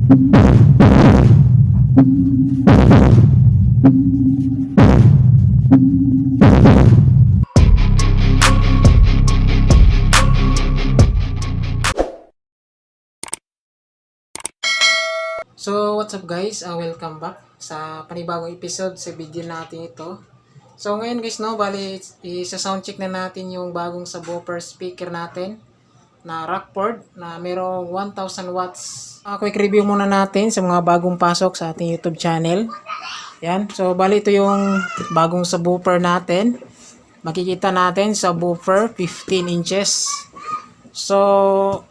So, what's up guys? Welcome back sa panibagong episode sa video natin ito. So, ngayon guys, no, bali, isa-soundcheck na natin yung bagong subwoofer speaker natin na Rockford na merong 1000 watts. Quick review muna natin sa mga bagong pasok sa ating YouTube channel. Yan. So, bali, ito yung bagong subwoofer natin. Makikita natin subwoofer 15 inches. So,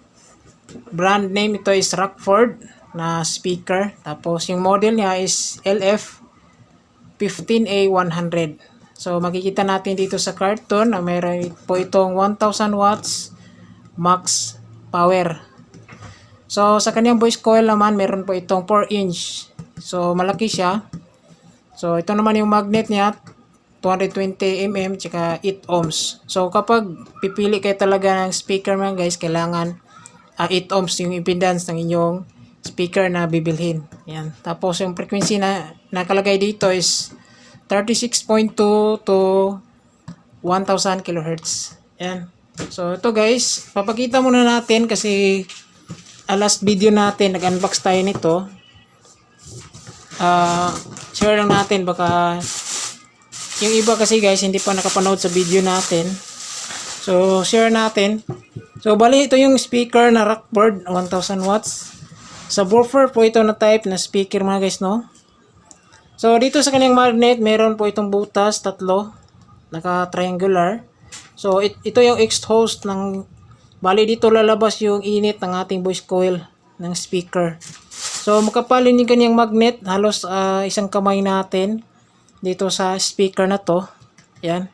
brand name ito is Rockford na speaker. Tapos yung model niya is LF15A100. So makikita natin dito sa carton na mayroon po itong 1000 watts max power. So sa kanyang voice coil naman meron po itong 4 inch. So malaki siya. So ito naman yung magnet niya 220 mm tsaka 8 ohms. So kapag pipili kayo talaga ng speaker mga guys, kailangan 8 ohms yung impedance ng inyong speaker na bibilhin. Yan. Tapos yung frequency na nakalagay dito is 36.2 to 1000 kHz. Yan. So ito guys, papakita muna natin kasi last video natin nag-unbox tayo nito. Share lang natin baka yung iba kasi guys hindi pa nakapanood sa video natin. So share natin. So bali ito yung speaker na Rockford 1000 watts. Subwoofer po ito na type na speaker mga guys, no? So dito sa kanyang magnet meron po itong butas tatlo, naka triangular. So ito yung exhaust ng bali dito lalabas yung init ng ating voice coil ng speaker. So makapal yung kanyang magnet, halos isang kamay natin dito sa speaker na to. Yan.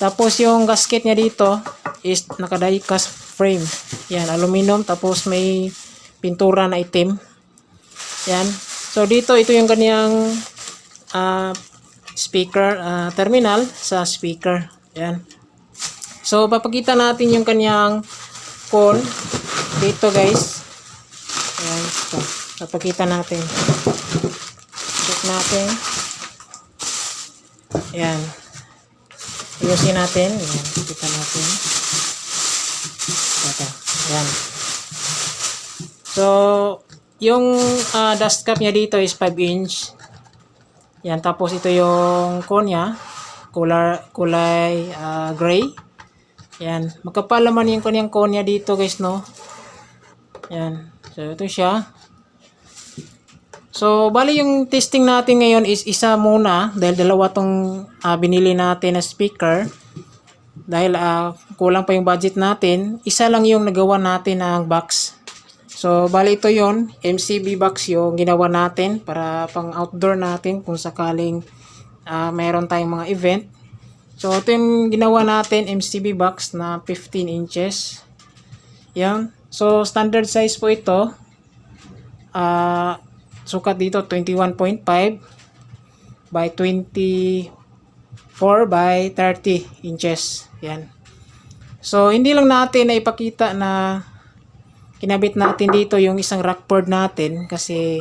Tapos yung gasket niya dito is naka die-cast frame. Yan, aluminum tapos may pintura na itim. Yan. So dito ito yung kanyang speaker terminal sa speaker. Yan. So papakita natin yung kanyang con dito guys. Yan. So, papakita natin. Check natin. Yan. Ayusin natin. Yan. Pakita natin. Ito. Yan. So, yung dust cap niya dito is 5 inch. Yan, tapos ito yung cone niya. Kulay gray. Yan, magkapal naman yung kanyang cone niya dito guys, no? Yan, so ito siya. So, bali yung testing natin ngayon is isa muna. Dahil dalawa tong binili natin na speaker. Dahil kulang pa yung budget natin. Isa lang yung nagawa natin ng box. So, bali ito yon MCB box yung ginawa natin para pang outdoor natin kung sakaling mayroon tayong mga event. So, ito yung ginawa natin, MCB box na 15 inches. Yan. So, standard size po ito. Sukat dito 21.5 by 24 by 30 inches. Yan. So, hindi lang natin na ipakita na kinabit natin dito yung isang Rockford natin kasi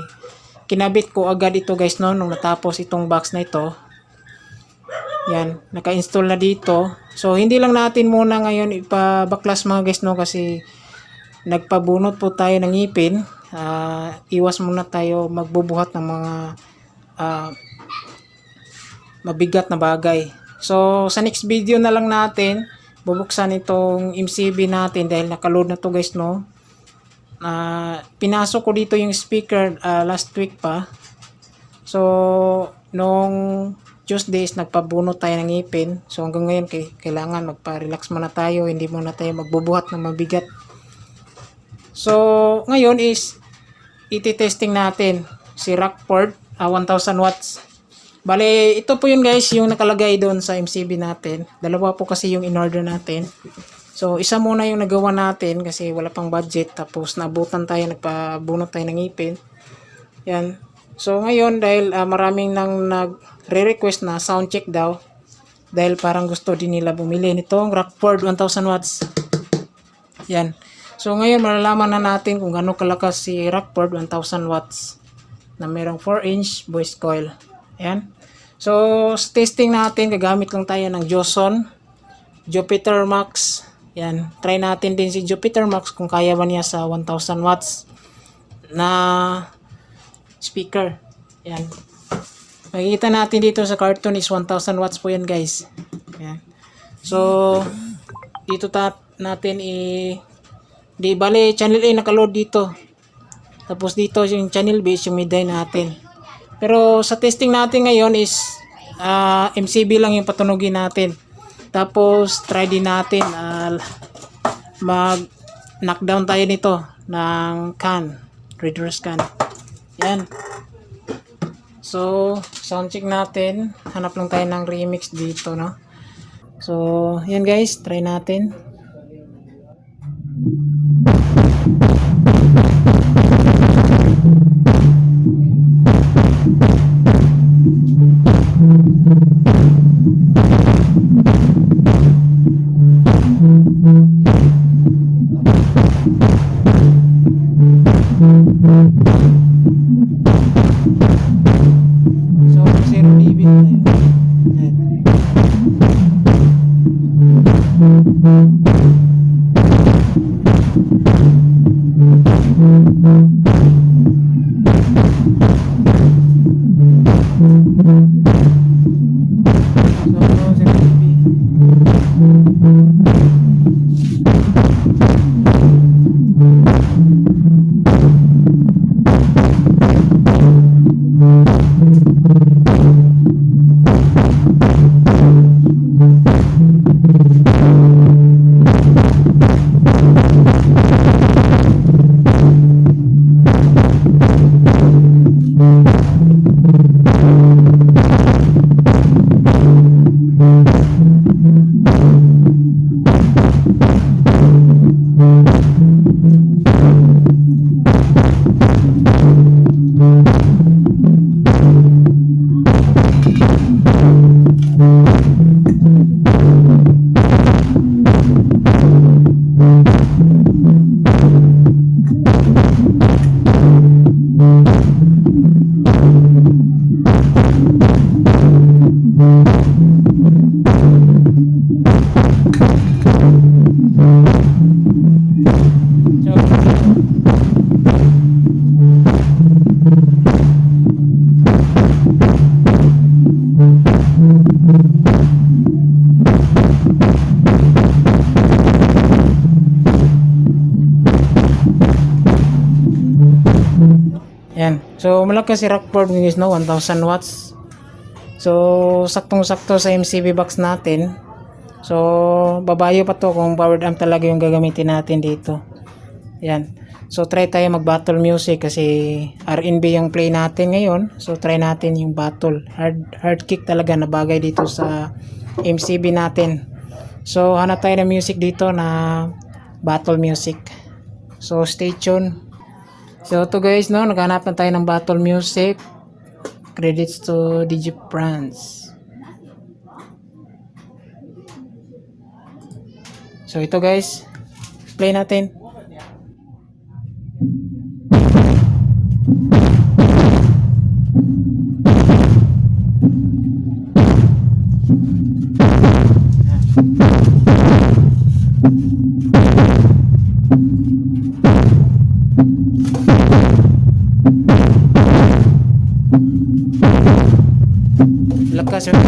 kinabit ko agad ito guys no nung natapos itong box na ito. Yan, naka-install na dito. So hindi lang natin muna ngayon ipabaklas mga guys no kasi nagpabunot po tayo ng ngipin. Iwas muna tayo magbubuhat ng mga mabigat na bagay. So sa next video na lang natin bubuksan itong MCB natin dahil nakaload na to guys no. Pinasok ko dito yung speaker last week pa. So nung Tuesday is nagpabunot tayo ng ngipin. So hanggang ngayon kailangan magpa-relax muna tayo, hindi muna tayo magbubuhat ng mabigat. So ngayon is iti-testing natin si Rockford 1000 watts. Bale, ito po yun guys yung nakalagay doon sa MCB natin. Dalawa po kasi yung in-order natin. So, isa muna yung nagawa natin kasi wala pang budget. Tapos, nagpabunot tayo ng ngipin. Yan. So, ngayon, dahil maraming nang nagre-request na sound check daw. Dahil parang gusto din nila bumili nitong Rockford 1000 watts. Yan. So ngayon malalaman na natin kung gaano kalakas si Rockford 1000 watts na mayroong 4-inch voice coil. Ayan. So sa testing natin gagamit lang tayo ng Joson Jupiter Max. Yan, try natin din si Jupiter Max kung kaya ba niya sa 1000 watts na speaker. Yan. Makikita natin dito sa cartoon is 1000 watts po yan guys. Yan. So, dito natin di bale, channel A nakaload dito. Tapos dito yung channel B yung mid-high natin. Pero sa testing natin ngayon is MCB lang yung patunugin natin. Tapos try din natin mag knockdown tayo nito ng can, reverse can. Yan. So sound check natin, hanap lang tayo ng remix dito, no. So yan guys, try natin. So 0 dB tayo. Yan. So malakas si Rockford guys, no, 1000 watts. So saktong-sakto sa MCB box natin. So babayo pa to kung powered amp talaga yung gagamitin natin dito. Yan. So try tayo mag battle music kasi R&B yung play natin ngayon. So try natin yung battle. Hard kick talaga na bagay dito sa MCB natin. So hanap tayo ng music dito na battle music. So stay tuned. So to guys, no, naghanap na tayo ng battle music. Credits to DJ France. So ito guys, play natin. Lakas yun.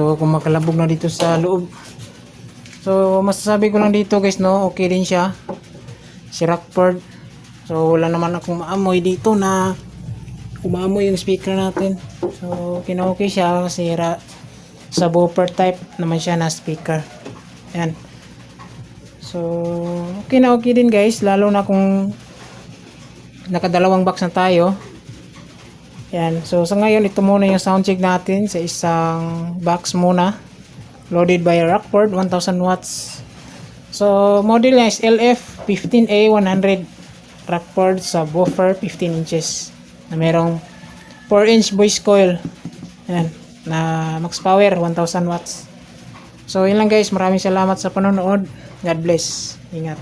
So kung makalabog na dito sa loob. So masasabi ko lang dito guys, no, okay din siya. Si Rockford. So wala naman akong maamoy dito na umaamoy yung speaker natin. So okay siya kasi subwoofer type naman siya na speaker. Yan. So okay din guys, lalo na kung nakadalawang box na tayo. Yan. So sa ngayon ito muna yung sound check natin sa isang box muna. Loaded by Rockford 1000 watts. So model niya is LF15A100 Rockford subwoofer 15 inches na merong 4-inch voice coil. Yan. Na max power 1000 watts. So yun lang guys, maraming salamat sa panonood. God bless. Ingat.